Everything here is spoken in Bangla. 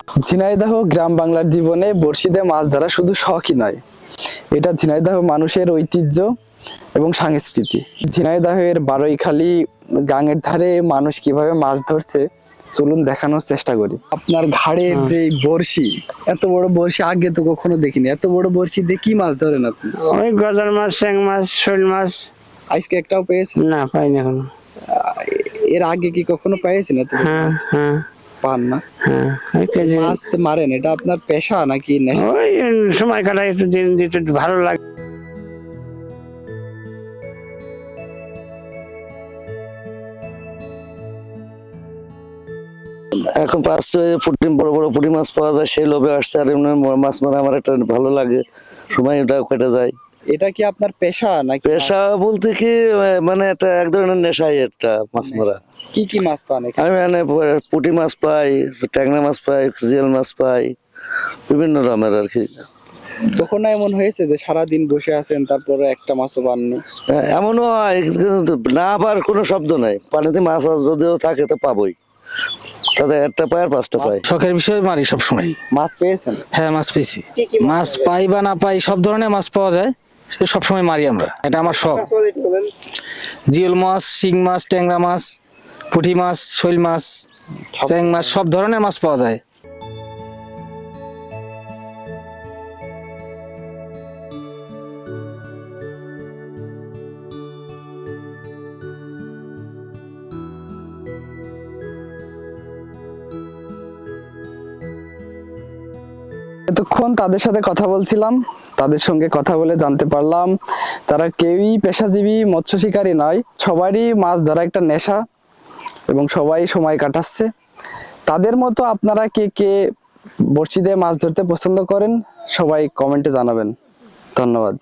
ঝিনাইদহ গ্রাম বাংলার জীবনে বড়শি দিয়ে মাছ ধরা শুধু শখই নয়, এটা ঝিনাইদহ মানুষের ঐতিহ্য এবং সংস্কৃতি। ঝিনাইদহের বারৈখালী গাঙের ধারে মানুষ কিভাবে মাছ ধরছে চলুন দেখানোর চেষ্টা করি। আপনার ঘাড়ের যে বড়শি, এত বড় বড়শি আগে তো কখনো দেখিনি। এত বড় বড়শি দিয়ে কি মাছ ধরেন আপনি? ওই গজার মাছ, ট্যাং মাছ, শোল মাছ। আজকে একটাও পেয়েছেন? না, পাইনি এখনো। এর আগে কি কখনো পেয়েছেন? হ্যাঁ হ্যাঁ পান না? হ্যাঁ, মাছ মারেন, এটা আপনার পেশা নাকি নেশা? ওই সময় কাটাই, একটু দিন দিতে একটু ভালো লাগে। এখন পাচ্ছে পুঁটি, বড় বড় পুঁটি মাছ পাওয়া যায়, সেই লোভে আসছে। আর এমনি মাছ মারা আমার একটা ভালো লাগে, সময় ওটা কেটে যায়। এটা কি আপনার পেশা নাকি? পেশা বলতে কি, মানে একটা এক ধরনের নেশাই একটা মাছ মারা। কি কি মাছ পান এখানে? আমি মানে পুঁটি মাছ পাই, ট্যাংরা মাছ পাই, জিয়াল মাছ পাই, বিভিন্ন রকমের আর কি। কখনো এমন হয়েছে যে সারাদিন বসে আছেন তারপরে একটা মাছও পাননি? এমনও হয়, কিন্তু না পার কোনো শব্দ নাই। পানিতে মাছ যদিও থাকে তো পাবোই, তাতে একটা পাই আর পাঁচটা পাই। শখের বিষয় মারি সব সময়। মাছ পেয়েছেন? হ্যাঁ, মাছ পেয়েছি। মাছ পাই বা না পাই, সব ধরনের মাছ পাওয়া যায়, সব সময় মারি আমরা। এটা আমার শখ। জিওল মাছ, শিং মাছ, ট্যাংরা মাছ, পুঁটি মাছ, শৈল মাছ, চ্যাং মাছ, সব ধরনের মাছ পাওয়া যায়। এতক্ষণ তাদের সাথে কথা বলছিলাম, তাদের সঙ্গে কথা বলে জানতে পারলাম তারা কেউই পেশাজীবী মৎস্য শিকারী নয়। সবারই মাছ ধরা একটা নেশা এবং সবাই সময় কাটাচ্ছে। তাদের মতো আপনারা কে কে বড়শি দিয়ে মাছ ধরতে পছন্দ করেন সবাই কমেন্টে জানাবেন। ধন্যবাদ।